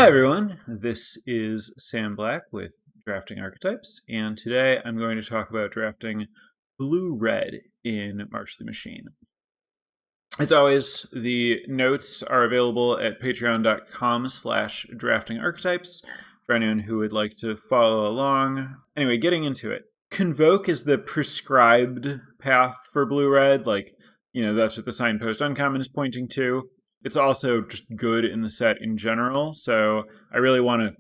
everyone, this is Sam Black with Drafting Archetypes, and today I'm going to talk about drafting blue-red in March the Machine. As always, the notes are available at patreon.com/draftingarchetypes for anyone who would like to follow along. Anyway, getting into it. Convoke is the prescribed path for blue-red, that's what the signpost uncommon is pointing to. It's also just good in the set in general, so I really want to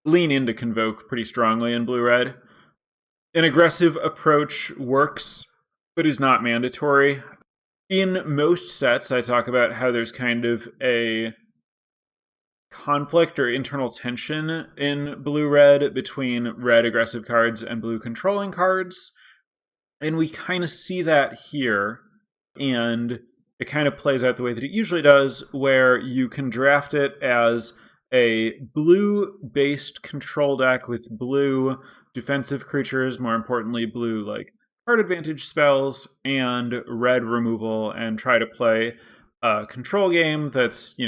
lean into Convoke pretty strongly in blue-red. An aggressive approach works, but is not mandatory. In most sets, I talk about how there's kind of a conflict or internal tension in blue-red between red aggressive cards and blue controlling cards, and we kind of see that here, and it kind of plays out the way that it usually does, where you can draft it as a blue-based control deck with blue defensive creatures, more importantly, blue card advantage spells, and red removal, and try to play a control game that's,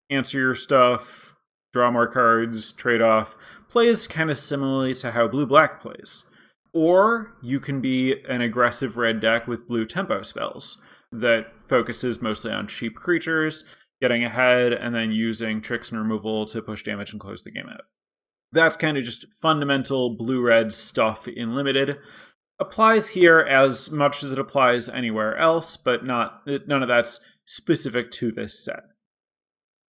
answer your stuff, draw more cards, trade off, plays kind of similarly to how blue-black plays. Or you can be an aggressive red deck with blue tempo spells that focuses mostly on cheap creatures, getting ahead, and then using tricks and removal to push damage and close the game out. That's kind of just fundamental blue-red stuff in Limited. Applies here as much as it applies anywhere else, but none of that's specific to this set.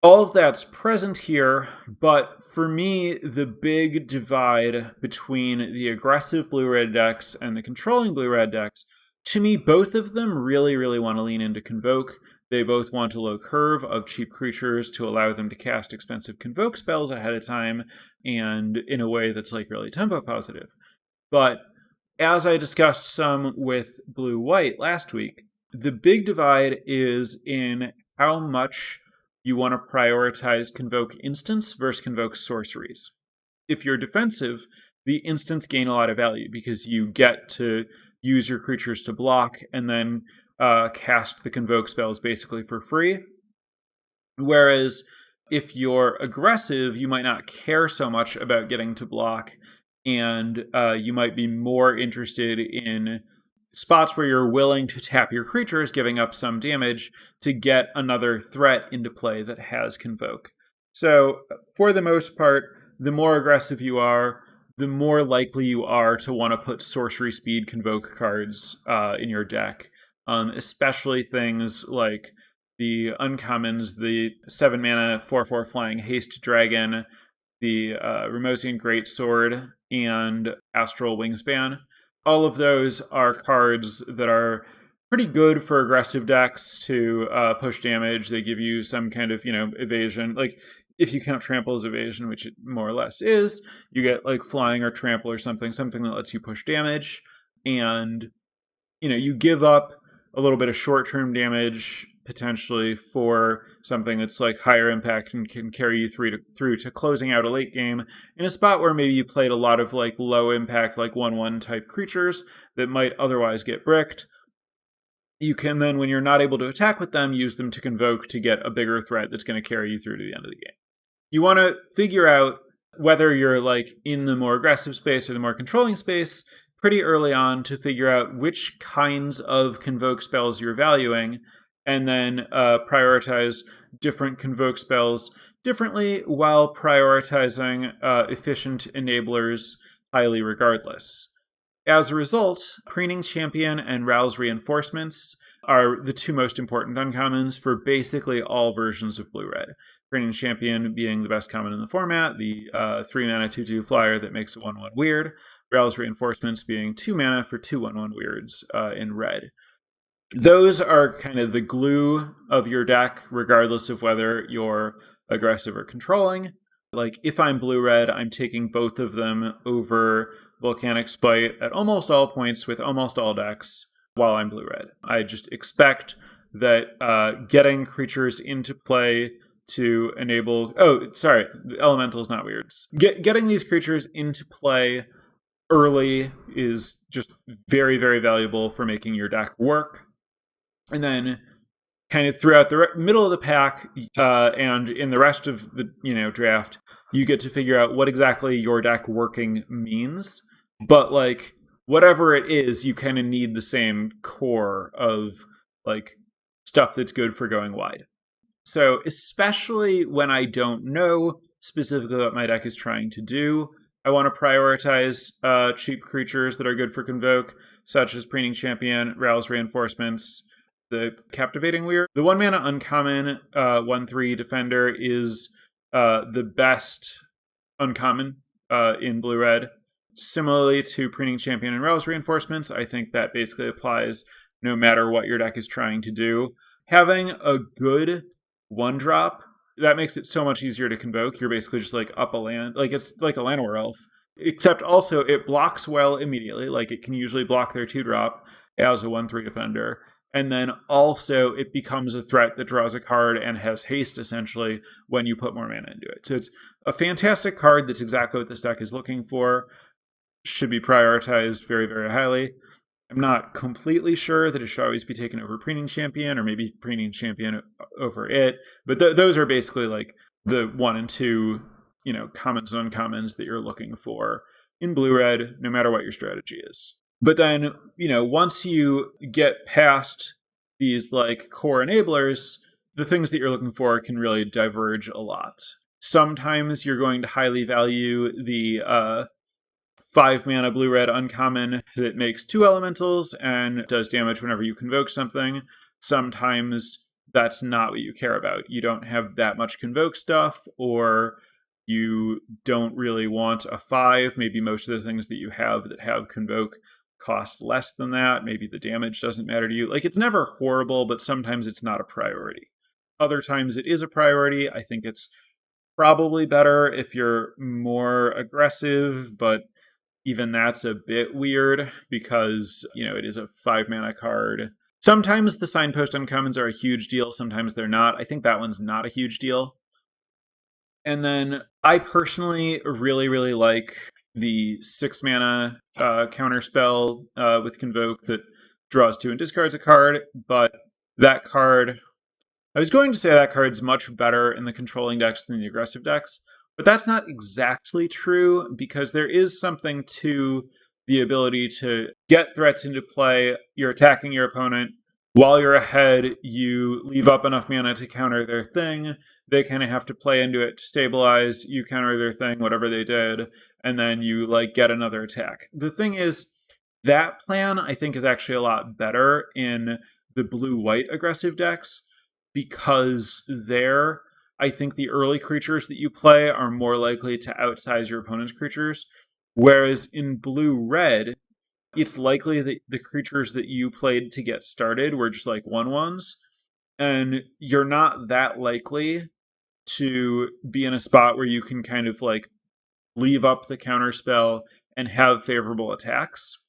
All of that's present here, but for me, the big divide between the aggressive blue-red decks and the controlling blue-red decks, to me, both of them really, really want to lean into Convoke. They both want a low curve of cheap creatures to allow them to cast expensive Convoke spells ahead of time, and in a way that's really tempo positive. But as I discussed some with blue-white last week, the big divide is in how much you want to prioritize Convoke instants versus Convoke sorceries. If you're defensive, the instants gain a lot of value because you get to use your creatures to block and then cast the Convoke spells basically for free. Whereas if you're aggressive, you might not care so much about getting to block, and you might be more interested in spots where you're willing to tap your creatures, giving up some damage to get another threat into play that has Convoke. So for the most part, the more aggressive you are, the more likely you are to want to put sorcery speed Convoke cards in your deck, especially things like the uncommons, the 7-mana 4/4 flying haste dragon, the Remosian Greatsword, and Astral Wingspan. All of those are cards that are pretty good for aggressive decks to push damage. They give you some kind of, evasion. If you count trample as evasion, which it more or less is, you get flying or trample or something that lets you push damage. And, you give up a little bit of short-term damage potentially for something that's higher impact and can carry you through to closing out a late game in a spot where maybe you played a lot of low impact 1/1 type creatures that might otherwise get bricked. You can then, when you're not able to attack with them, use them to Convoke to get a bigger threat that's going to carry you through to the end of the game. You want to figure out whether you're in the more aggressive space or the more controlling space pretty early on to figure out which kinds of Convoke spells you're valuing, and then prioritize different Convoke spells differently while prioritizing efficient enablers highly regardless. As a result, Preening Champion and Rouse Reinforcements are the two most important uncommons for basically all versions of blue-red. Preening Champion being the best common in the format, the 3-mana 2/2 flyer that makes a 1/1 weird, Rouse Reinforcements being 2 mana for 2 1/1 weirds in red. Those are kind of the glue of your deck, regardless of whether you're aggressive or controlling. If I'm blue-red, I'm taking both of them over Volcanic Spite at almost all points with almost all decks while I'm blue-red. I just expect that getting creatures into play to enable... the Elemental's not weirds. Getting these creatures into play early is just very, very valuable for making your deck work. And then kind of throughout the middle of the pack and in the rest of the draft, you get to figure out what exactly your deck working means. But like whatever it is, you kind of need the same core of like stuff that's good for going wide. So especially when I don't know specifically what my deck is trying to do, I want to prioritize cheap creatures that are good for Convoke, such as Preening Champion, Ral's Reinforcements, the Captivating Weird. The 1-mana uncommon 1/3 defender is the best uncommon in blue-red. Similarly to Preening Champion and Ral's Reinforcements, I think that basically applies no matter what your deck is trying to do. Having a good 1-drop, that makes it so much easier to Convoke. You're basically just like up a land, like it's like a Llanowar Elf, except also it blocks well immediately. Like it can usually block their 2-drop as a 1/3 defender. And then also it becomes a threat that draws a card and has haste essentially when you put more mana into it. So it's a fantastic card that's exactly what this deck is looking for. Should be prioritized very, very highly. I'm not completely sure that it should always be taken over Preening Champion, or maybe Preening Champion over it. But those are basically like the 1 and 2, commons and uncommons that you're looking for in blue-red, no matter what your strategy is. But then, once you get past these like core enablers, the things that you're looking for can really diverge a lot. Sometimes you're going to highly value the 5-mana blue-red uncommon that makes 2 elementals and does damage whenever you Convoke something. Sometimes that's not what you care about. You don't have that much Convoke stuff, or you don't really want a 5. Maybe most of the things that you have that have Convoke cost less than that. Maybe the damage doesn't matter to you. Like, it's never horrible, but sometimes it's not a priority. Other times it is a priority. I think it's probably better if you're more aggressive, but even that's a bit weird because, it is a 5-mana card. Sometimes the signpost uncommons are a huge deal. Sometimes they're not. I think that one's not a huge deal. And then I personally really, really like the 6-mana counterspell with Convoke that draws 2 and discards a card. But that card, I was going to say that card's much better in the controlling decks than the aggressive decks. But that's not exactly true, because there is something to the ability to get threats into play. You're attacking your opponent. While you're ahead, you leave up enough mana to counter their thing. They kind of have to play into it to stabilize. You counter their thing, whatever they did, and then you get another attack. The thing is, that plan, I think, is actually a lot better in the blue-white aggressive decks, because I think the early creatures that you play are more likely to outsize your opponent's creatures, whereas in blue-red, it's likely that the creatures that you played to get started were just 1/1s, and you're not that likely to be in a spot where you can kind of leave up the counterspell and have favorable attacks.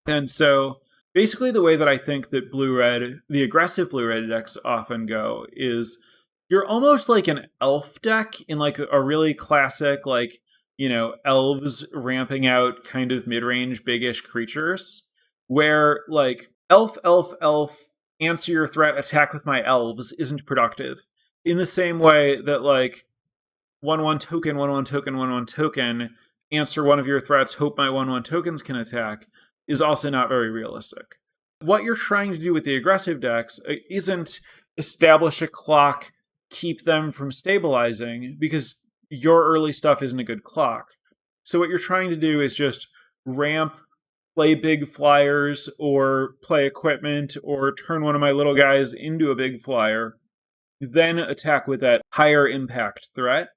And so basically the way that I think that blue-red, the aggressive blue-red decks often go is you're almost like an elf deck in a really classic, elves ramping out kind of mid-range big-ish creatures, where elf, answer your threat, attack with my elves isn't productive. In the same way that 1/1 token, 1/1 token, 1/1 token, answer one of your threats, hope my 1/1 tokens can attack, is also not very realistic. What you're trying to do with the aggressive decks isn't establish a clock, keep them from stabilizing, because your early stuff isn't a good clock. So what you're trying to do is just ramp, play big flyers, or play equipment, or turn one of my little guys into a big flyer, then attack with that higher impact threat.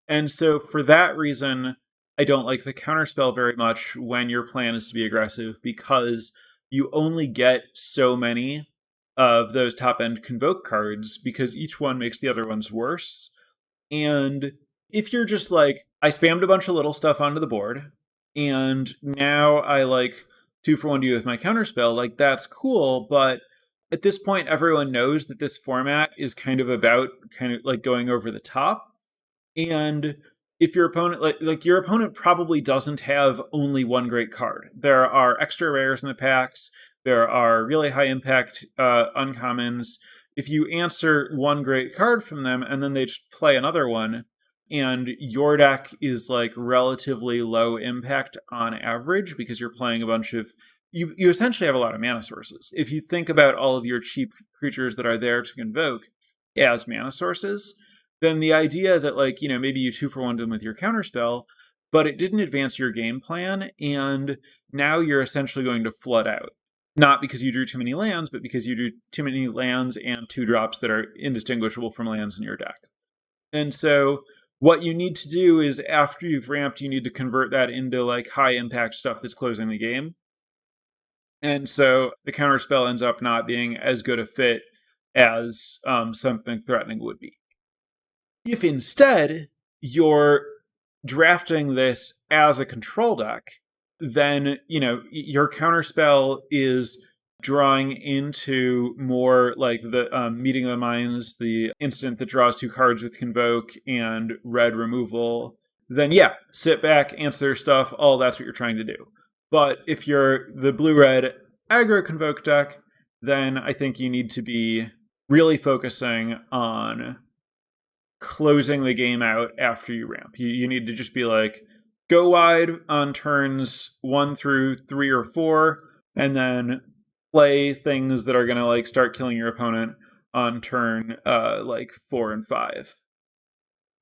And so for that reason, I don't like the counterspell very much when your plan is to be aggressive, because you only get so many of those top-end Convoke cards, because each one makes the other ones worse. And if you're just I spammed a bunch of little stuff onto the board, and now I 2-for-1 with my counterspell, that's cool, but at this point, everyone knows that this format is kind of about going over the top. And if your opponent, your opponent probably doesn't have only one great card. There are extra rares in the packs. There are really high impact uncommons. if you answer one great card from them and then they just play another one, and your deck is like relatively low impact on average because you're playing a bunch of you essentially have a lot of mana sources. If you think about all of your cheap creatures that are there to convoke as mana sources, then the idea that like, maybe you 2-for-1 them with your counterspell, but it didn't advance your game plan, and now you're essentially going to flood out. Not because you drew too many lands, but because you drew too many lands and 2-drops that are indistinguishable from lands in your deck. And so what you need to do is after you've ramped, you need to convert that into like high impact stuff that's closing the game. And so the counterspell ends up not being as good a fit as something threatening would be. If instead you're drafting this as a control deck, then, your counterspell is drawing into more like the Meeting of the Minds, the instant that draws 2 cards with Convoke and red removal, then sit back, answer stuff, all that's what you're trying to do. But if you're the blue-red aggro Convoke deck, then I think you need to be really focusing on closing the game out after you ramp. You need to just be like, go wide on turns 1 through 3 or 4, and then play things that are going to like start killing your opponent on turn 4 and 5.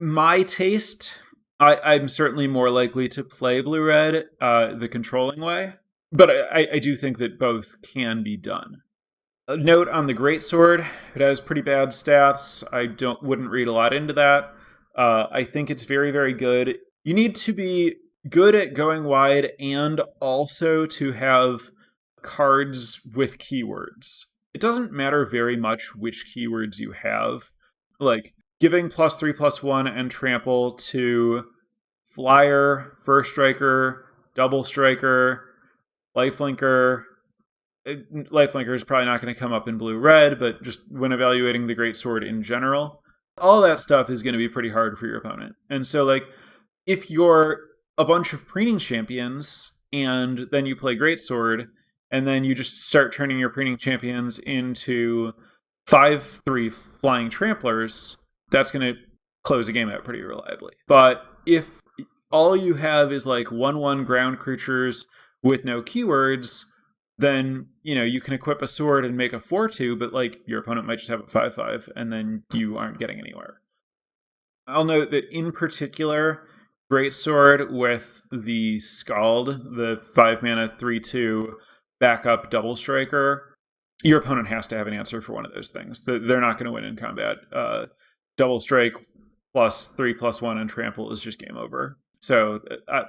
My taste, I'm certainly more likely to play blue-red the controlling way, but I do think that both can be done. A note on the Greatsword, it has pretty bad stats. I wouldn't read a lot into that. I think it's very, very good. You need to be good at going wide and also to have cards with keywords. It doesn't matter very much which keywords you have. Like, giving +3/+1 and trample to Flyer, First Striker, Double Striker, Lifelinker. Lifelinker is probably not going to come up in blue-red, but just when evaluating the Greatsword in general, all that stuff is going to be pretty hard for your opponent. And so, like, if you're a bunch of preening champions and then you play Greatsword, and then you just start turning your preening champions into 5/3 flying tramplers, that's going to close a game out pretty reliably. But if all you have is like 1/1 ground creatures with no keywords, then, you can equip a sword and make a 4/2, but like your opponent might just have a 5/5, and then you aren't getting anywhere. I'll note that in particular, Greatsword with the Scald, the 5-mana 3/2 backup Double Striker, your opponent has to have an answer for one of those things. They're not going to win in combat. Double Strike +3/+1 and trample is just game over. So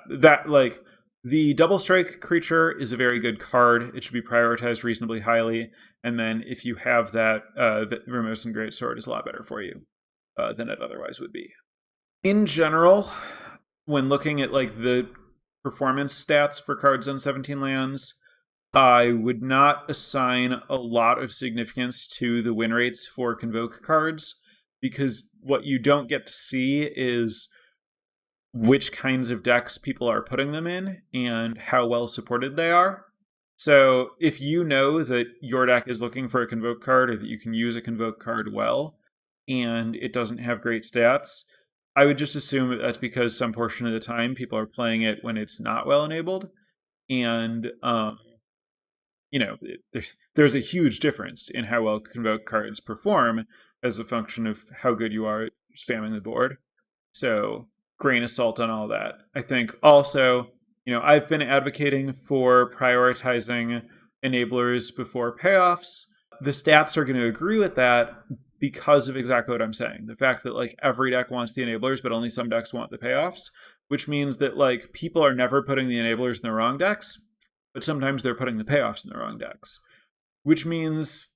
that like the Double Strike creature is a very good card. It should be prioritized reasonably highly. And then if you have that, Vermosen Greatsword is a lot better for you than it otherwise would be. In general, when looking at like the performance stats for cards on 17 lands, I would not assign a lot of significance to the win rates for Convoke cards, because what you don't get to see is which kinds of decks people are putting them in and how well supported they are. So if you know that your deck is looking for a Convoke card, or that you can use a Convoke card well, and it doesn't have great stats, I would just assume that that's because some portion of the time people are playing it when it's not well enabled. And, there's a huge difference in how well Convoke cards perform as a function of how good you are at spamming the board. So grain of salt on all that. I think also, I've been advocating for prioritizing enablers before payoffs. The stats are going to agree with that because of exactly what I'm saying. The fact that like every deck wants the enablers, but only some decks want the payoffs, which means that like people are never putting the enablers in the wrong decks, but sometimes they're putting the payoffs in the wrong decks, which means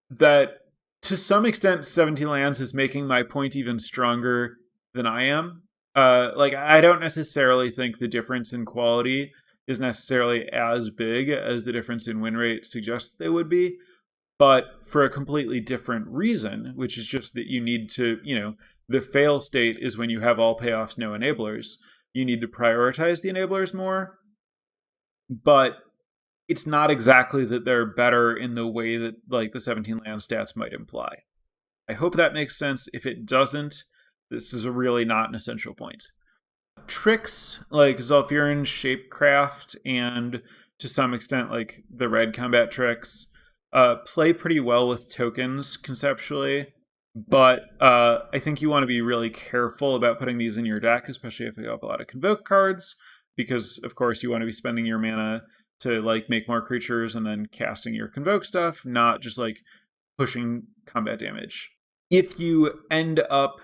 that to some extent 17 lands is making my point even stronger than I am. I don't necessarily think the difference in quality is necessarily as big as the difference in win rate suggests they would be, but for a completely different reason, which is just that you need to, the fail state is when you have all payoffs, no enablers. You need to prioritize the enablers more. But it's not exactly that they're better in the way that like the 17 land stats might imply. I hope that makes sense. If it doesn't, this is really not an essential point. Tricks like Zolfirin Shapecraft and to some extent like the red combat tricks play pretty well with tokens conceptually, but I think you want to be really careful about putting these in your deck, especially if you have a lot of Convoke cards, because of course you want to be spending your mana to like make more creatures and then casting your Convoke stuff, not just like pushing combat damage. If you end up,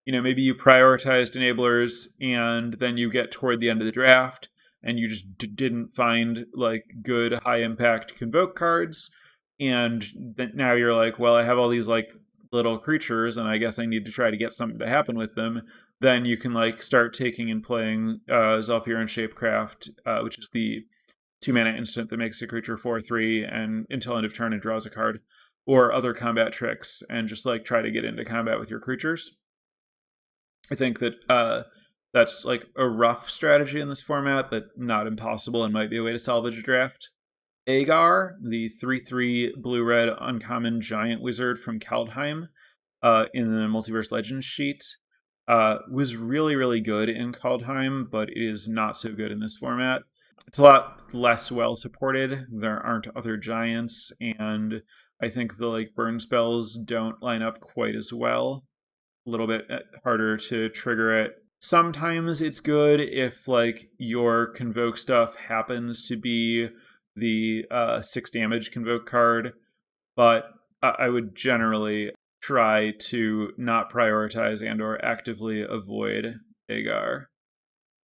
maybe you prioritized enablers and then you get toward the end of the draft and you just didn't find like good high impact Convoke cards, and now you're like, well, I have all these like little creatures and I guess I need to try to get something to happen with them, then you can like start taking and playing Zolfirin Shapecraft, which is the 2-mana instant that makes a creature 4/3 and until end of turn it draws a card, or other combat tricks, and just like try to get into combat with your creatures. I think that that's like a rough strategy in this format, but not impossible and might be a way to salvage a draft. Agar, the 3/3 blue-red uncommon giant wizard from Kaldheim in the Multiverse Legends sheet, was really, really good in Kaldheim, but it is not so good in this format. It's a lot less well supported. There aren't other giants, and I think the like burn spells don't line up quite as well. A little bit harder to trigger it. Sometimes it's good if like your Convoke stuff happens to be the 6 damage Convoke card, but I would generally try to not prioritize and or actively avoid Agar.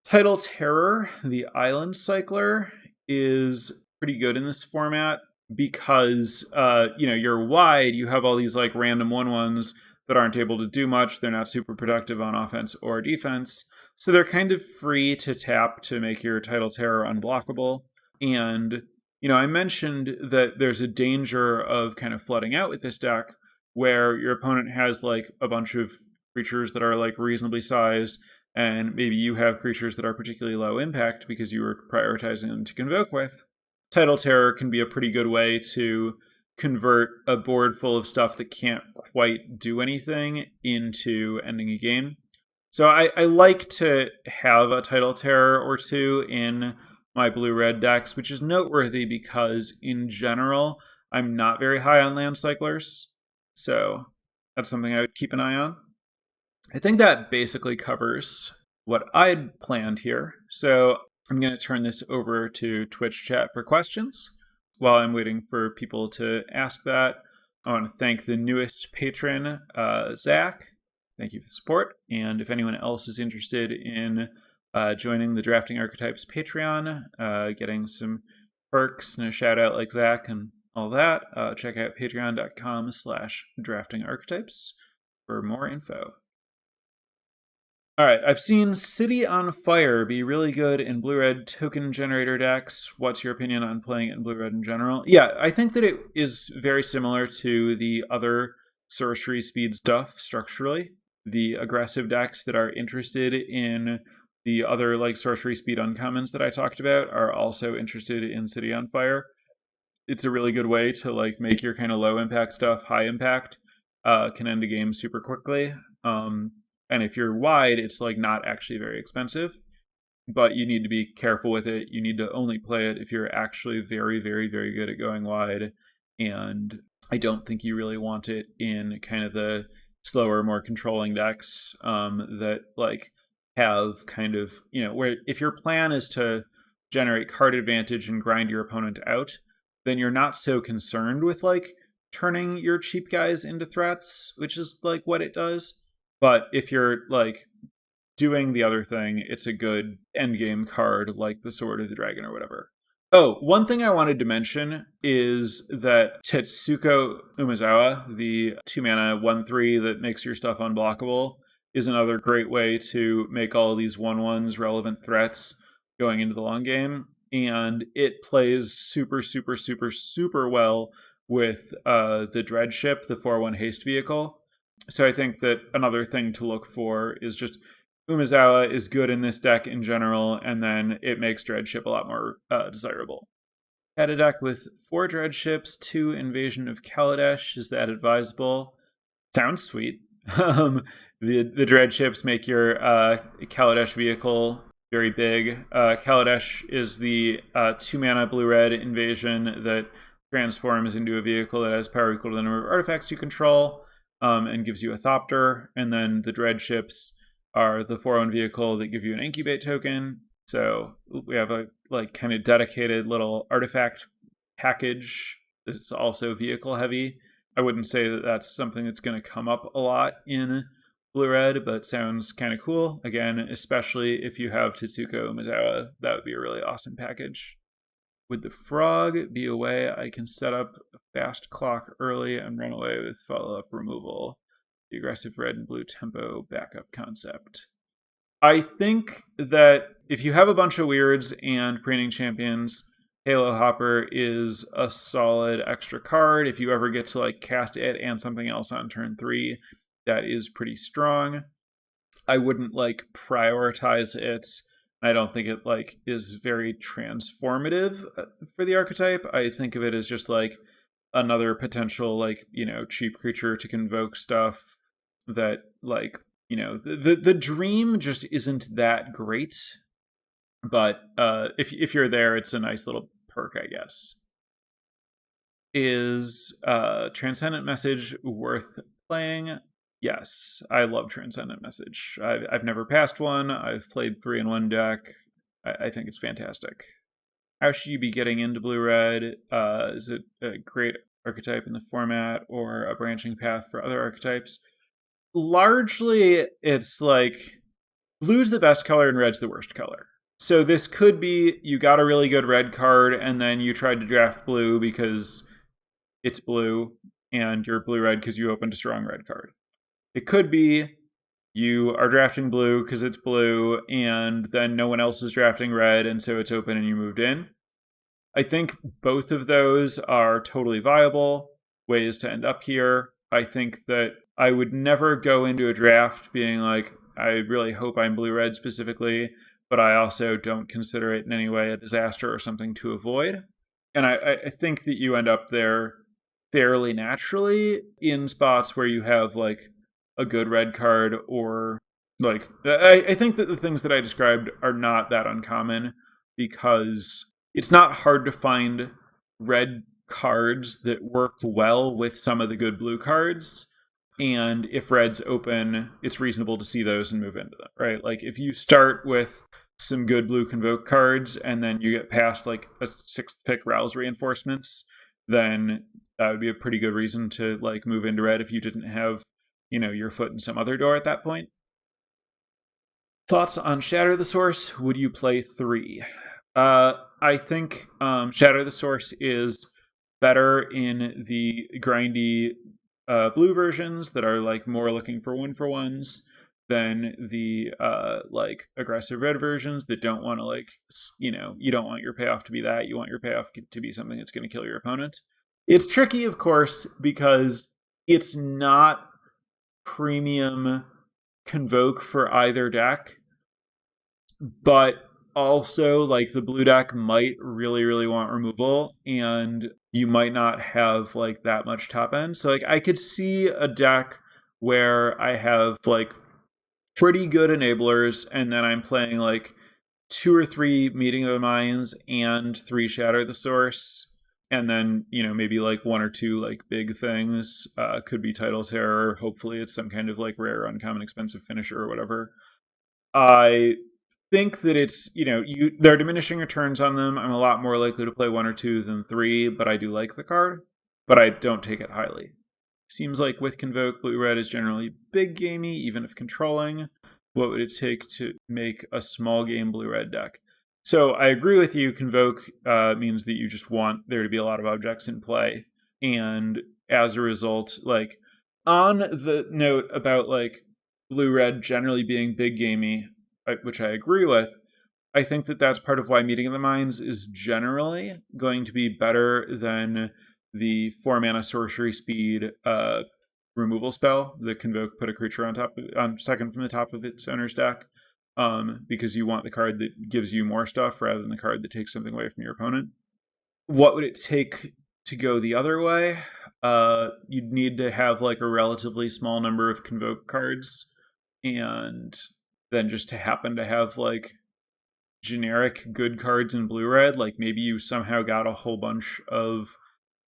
Tidal Terror, the Island Cycler, is pretty good in this format because you're wide, you have all these like random 1/1s that aren't able to do much. They're not super productive on offense or defense, so they're kind of free to tap to make your Tidal Terror unblockable. And I mentioned that there's a danger of kind of flooding out with this deck where your opponent has like a bunch of creatures that are like reasonably sized, and maybe you have creatures that are particularly low impact because you were prioritizing them to Convoke with. Tidal Terror can be a pretty good way to convert a board full of stuff that can't quite do anything into ending a game. So I like to have a Tidal Terror or two in my blue-red decks, which is noteworthy because in general, I'm not very high on land cyclers. So that's something I would keep an eye on. I think that basically covers what I'd planned here. So I'm going to turn this over to Twitch chat for questions. While I'm waiting for people to ask that, I want to thank the newest patron, Zach. Thank you for the support. And if anyone else is interested in joining the Drafting Archetypes Patreon, getting some perks and a shout out like Zach and all that, check out patreon.com/draftingarchetypes for more info. All right, I've seen City on Fire be really good in blue-red token generator decks. What's your opinion on playing it in blue-red in general? Yeah, I think that it is very similar to the other sorcery speed stuff structurally. The aggressive decks that are interested in the other like sorcery speed uncommons that I talked about are also interested in City on Fire. It's a really good way to like make your kind of low impact stuff high impact. Can end a game super quickly. And if you're wide, it's like not actually very expensive, but you need to be careful with it. You need to only play it if you're actually very, very, very good at going wide. And I don't think you really want it in kind of the slower, more controlling decks that like have kind of, where if your plan is to generate card advantage and grind your opponent out, then you're not so concerned with like turning your cheap guys into threats, which is like what it does. But if you're like doing the other thing, it's a good endgame card like the Sword of the Dragon or whatever. Oh, one thing I wanted to mention is that Tetsuko Umezawa, the 2-mana 1/3 that makes your stuff unblockable, is another great way to make all these 1/1s relevant threats going into the long game. And it plays super, super, super, super well with the Dreadship, the 4/1 haste vehicle. So I think that another thing to look for is just Umezawa is good in this deck in general, and then it makes Dreadship a lot more desirable. Had a deck with 4 dread ships, 2 Invasion of Kaladesh. Is that advisable? Sounds sweet. The dread ships make your Kaladesh vehicle very big. Kaladesh is the 2-mana blue-red invasion that transforms into a vehicle that has power equal to the number of artifacts you control, and gives you a Thopter. And then the dread ships are the 4-1 vehicle that give you an incubate token. So we have a kind of dedicated little artifact package that's also vehicle heavy. I wouldn't say that that's something that's going to come up a lot in blue-red, but sounds kind of cool. Again, especially if you have Tetsuko Mizawa, that would be a really awesome package. Would the frog be a way I can set up a fast clock early and run away with follow-up removal? The aggressive red and blue tempo backup concept. I think that if you have a bunch of weirds and Preening Champions, Halo Hopper is a solid extra card. If you ever get to cast it and something else on turn 3, that is pretty strong. I wouldn't prioritize it. I don't think it is very transformative for the archetype. I think of it as just another potential cheap creature to convoke stuff that the dream just isn't that great. But if you're there, it's a nice little perk, I guess. Is Transcendent Message worth playing? Yes, I love Transcendent Message. I've never passed one. I've played 3-in-1 deck. I think it's fantastic. How should you be getting into blue-red? Is it a great archetype in the format or a branching path for other archetypes? Largely, it's blue's the best color and red's the worst color. So this could be you got a really good red card and then you tried to draft blue because it's blue and you're blue-red because you opened a strong red card. It could be you are drafting blue because it's blue and then no one else is drafting red and so it's open and you moved in. I think both of those are totally viable ways to end up here. I think that I would never go into a draft being I really hope I'm blue-red specifically, but I also don't consider it in any way a disaster or something to avoid. And I think that you end up there fairly naturally in spots where you have a good red card or I think that the things that I described are not that uncommon because it's not hard to find red cards that work well with some of the good blue cards. And if red's open, it's reasonable to see those and move into them, right? If you start with some good blue Convoke cards and then you get past a 6th pick Rouse Reinforcements, then that would be a pretty good reason to move into red if you didn't have your foot in some other door at that point. Thoughts on Shatter the Source? Would you play 3? I think Shatter the Source is better in the grindy blue versions that are more looking for 1-for-1s than the aggressive red versions that don't want to you don't want your payoff to be that. You want your payoff to be something that's going to kill your opponent. It's tricky, of course, because it's not premium Convoke for either deck, but also the blue deck might really, really want removal and you might not have that much top end. So I could see a deck where I have pretty good enablers and then I'm playing 2 or 3 Meeting of the Minds and 3 Shatter the Source. And then, maybe 1 or 2 big things. Could be Title Terror. Hopefully it's some kind of rare, uncommon, expensive finisher or whatever. I think that it's, there are diminishing returns on them. I'm a lot more likely to play 1 or 2 than 3, but I do like the card. But I don't take it highly. Seems like with Convoke, blue-red is generally big gamey, even if controlling. What would it take to make a small game blue-red deck? So I agree with you. Convoke means that you just want there to be a lot of objects in play. And as a result, on the note about blue-red generally being big gamey, which I agree with, I think that that's part of why Meeting of the Minds is generally going to be better than the 4-mana sorcery speed removal spell. The Convoke put a creature on second from the top of its owner's deck. Because you want the card that gives you more stuff rather than the card that takes something away from your opponent. What would it take to go the other way? You'd need to have like a relatively small number of Convoke cards, and then just to happen to have like generic good cards in blue red. Like maybe you somehow got a whole bunch of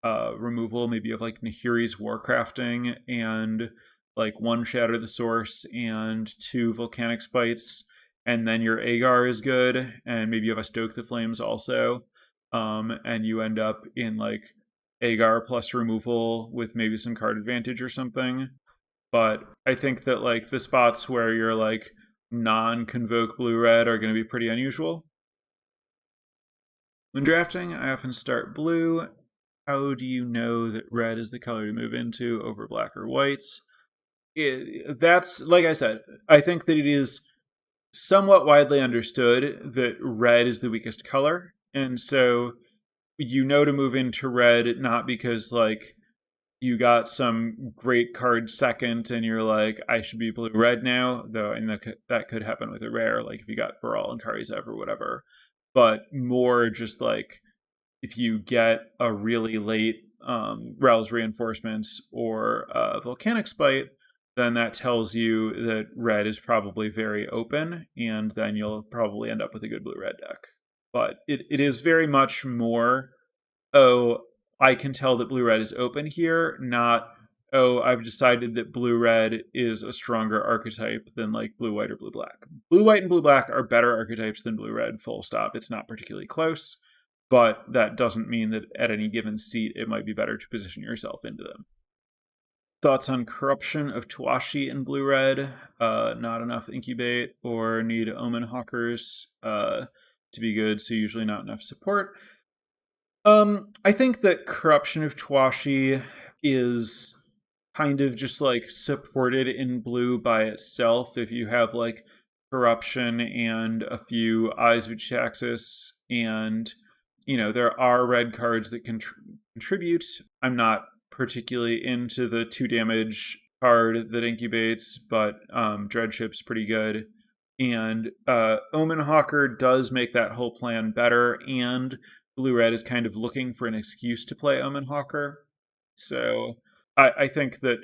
removal. Maybe you have like Nahiri's Warcrafting and like one Shatter the Source and two Volcanic Spites, and then your Agar is good, and maybe you have a Stoke the Flames also, and you end up in like Agar plus removal with maybe some card advantage or something. But I think that like the spots where you're like non-convoke blue-red are going to be pretty unusual. When drafting, I often start blue. How do you know that red is the color to move into over black or white? That's, like I said, I think that it is somewhat widely understood that red is the weakest color. And so you know to move into red, not because like you got some great card second and you're like, I should be blue red now, though, and that could happen with a rare, like if you got Baral and Karizev or whatever, but more just like if you get a really late Rel's Reinforcements or Volcanic Spite, then that tells you that red is probably very open, and then you'll probably end up with a good blue-red deck. But it is very much more, oh, I can tell that blue-red is open here, not, oh, I've decided that blue-red is a stronger archetype than like blue-white or blue-black. Blue-white and blue-black are better archetypes than blue-red, full stop. It's not particularly close, but that doesn't mean that at any given seat it might be better to position yourself into them. Thoughts on Corruption of Tawashi in blue-red? Not enough Incubate, or need Omen Hawkers to be good, so usually not enough support. I think that Corruption of Tawashi is kind of just like supported in blue by itself. If you have like Corruption and a few Eyes of Jaxus, and there are red cards that can contribute. I'm not particularly into the 2 damage card that incubates, but Dreadship's pretty good. And Omen Hawker does make that whole plan better, and blue-red is kind of looking for an excuse to play Omen Hawker. So I think that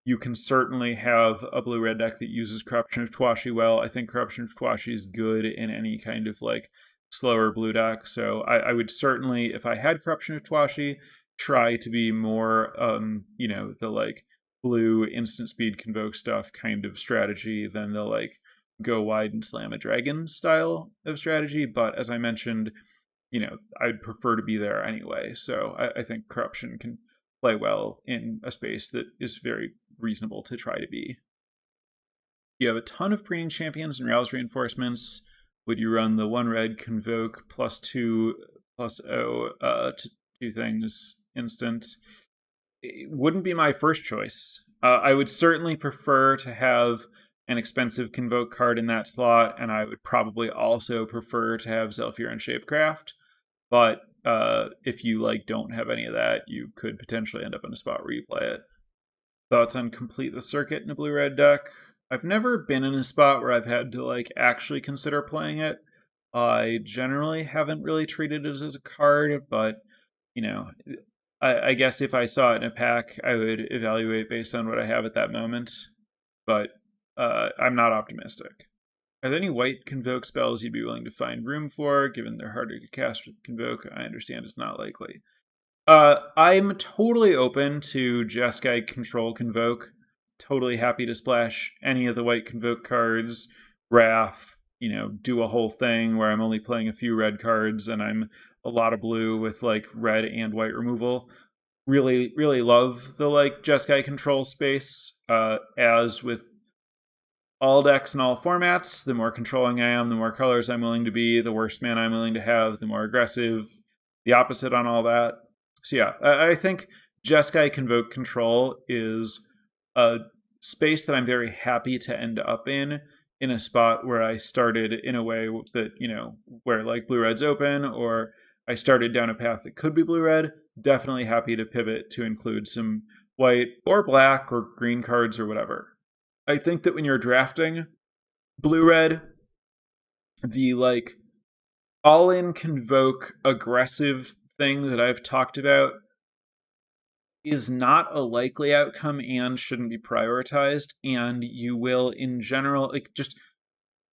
you can certainly have a blue-red deck that uses Corruption of Tawashi well. I think Corruption of Tawashi is good in any kind of like slower blue deck. So I would certainly, if I had Corruption of Tawashi, try to be more, the like blue instant speed convoke stuff kind of strategy than the like go wide and slam a dragon style of strategy. But as I mentioned, I'd prefer to be there anyway. So I think Corruption can play well in a space that is very reasonable to try to be. You have a ton of preening champions and Rouse Reinforcements. Would you run the 1 red Convoke +2/+0 to 2 things instant? It wouldn't be my first choice. I would certainly prefer to have an expensive Convoke card in that slot, and I would probably also prefer to have Zephyr and Shapecraft. But if you like don't have any of that, you could potentially end up in a spot where you play it. Thoughts on Complete the Circuit in a blue-red deck? I've never been in a spot where I've had to like actually consider playing it. I generally haven't really treated it as a card, but I guess if I saw it in a pack, I would evaluate based on what I have at that moment. But I'm not optimistic. Are there any white Convoke spells you'd be willing to find room for, given they're harder to cast with Convoke? I understand it's not likely. I'm totally open to Jeskai Control Convoke. Totally happy to splash any of the white Convoke cards, Wrath, do a whole thing where I'm only playing a few red cards and I'm a lot of blue with like red and white removal. Really, really love the like Jeskai Control space. As with all decks and all formats, the more controlling I am, the more colors I'm willing to be, the worse mana I'm willing to have, the more aggressive, the opposite on all that. So yeah, I think Jeskai Convoke Control is a space that I'm very happy to end up in a spot where I started in a way that, where like blue-red's open, or I started down a path that could be blue-red. Definitely happy to pivot to include some white or black or green cards or whatever. I think that when you're drafting blue-red, the like all-in Convoke aggressive thing that I've talked about is not a likely outcome and shouldn't be prioritized, and you will, in general, like, just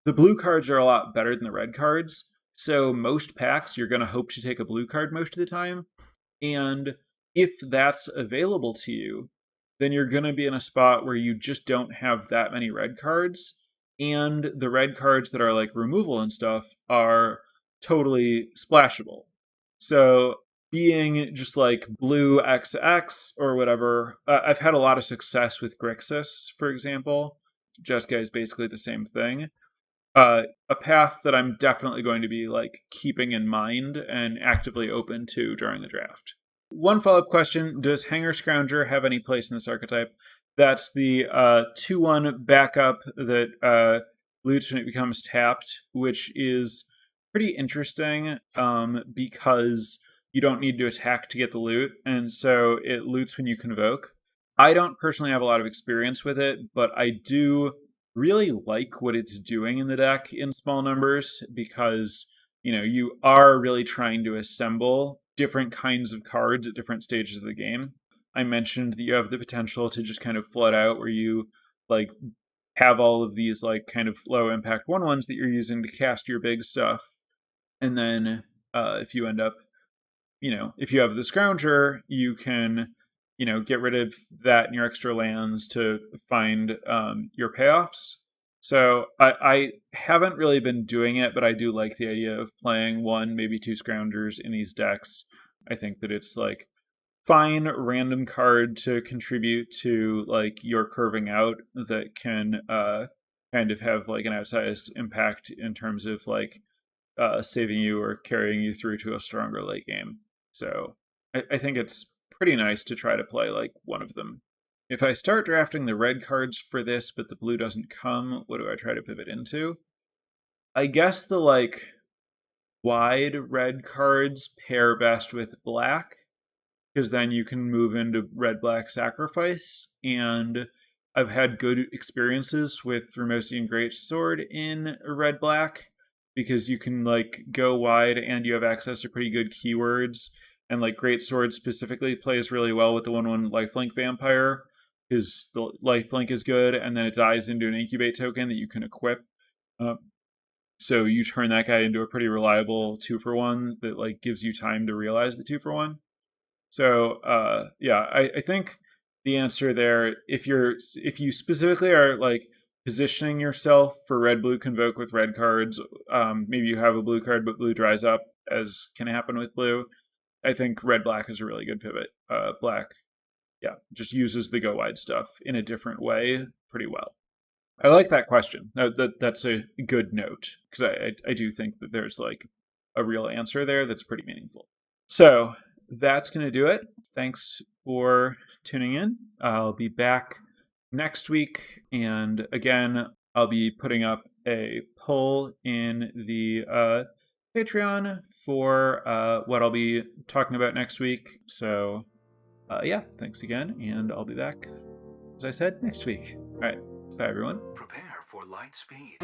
the blue cards are a lot better than the red cards, so most packs you're going to hope to take a blue card most of the time, and if that's available to you, then you're going to be in a spot where you just don't have that many red cards, and the red cards that are like removal and stuff are totally splashable. So being just like blue XX or whatever, I've had a lot of success with Grixis, for example. Jeskai is basically the same thing. A path that I'm definitely going to be like keeping in mind and actively open to during the draft. One follow-up question: does Hanger Scrounger have any place in this archetype? That's the 2/1 backup that loots when it becomes tapped, which is pretty interesting because you don't need to attack to get the loot, and so it loots when you convoke. I don't personally have a lot of experience with it, but I do really like what it's doing in the deck in small numbers because, you know, you are really trying to assemble different kinds of cards at different stages of the game. I mentioned that you have the potential to just kind of flood out where you like have all of these like kind of low impact 1/1s that you're using to cast your big stuff. And then if you end up, you know, if you have the Scrounger, you can, you know, get rid of that and your extra lands to find your payoffs. So I haven't really been doing it, but I do like the idea of playing 1, maybe 2 Scroungers in these decks. I think that it's like fine random card to contribute to like your curving out that can kind of have like an outsized impact in terms of like saving you or carrying you through to a stronger late game. So I think it's pretty nice to try to play like one of them. If I start drafting the red cards for this, but the blue doesn't come, what do I try to pivot into? I guess the like wide red cards pair best with black, because then you can move into red-black sacrifice, and I've had good experiences with Thermosian Greatsword in red-black, because you can like go wide and you have access to pretty good keywords, and like Greatsword specifically plays really well with the 1/1 lifelink vampire, because the lifelink is good, and then it dies into an incubate token that you can equip. So you turn that guy into a pretty reliable 2-for-1 that like gives you time to realize the 2-for-1. So yeah, I think the answer there, if you specifically are like positioning yourself for red-blue convoke with red cards, maybe you have a blue card but blue dries up, as can happen with blue, I think red-black is a really good pivot. Black, yeah, just uses the go wide stuff in a different way pretty well. I like that question. That's a good note, because I do think that there's like a real answer there that's pretty meaningful. So that's going to do it. Thanks for tuning in. I'll be back next week, and again, I'll be putting up a poll in the Patreon for what I'll be talking about next week. So yeah, thanks again, and I'll be back, as I said, next week. All right, bye everyone. Prepare for light speed.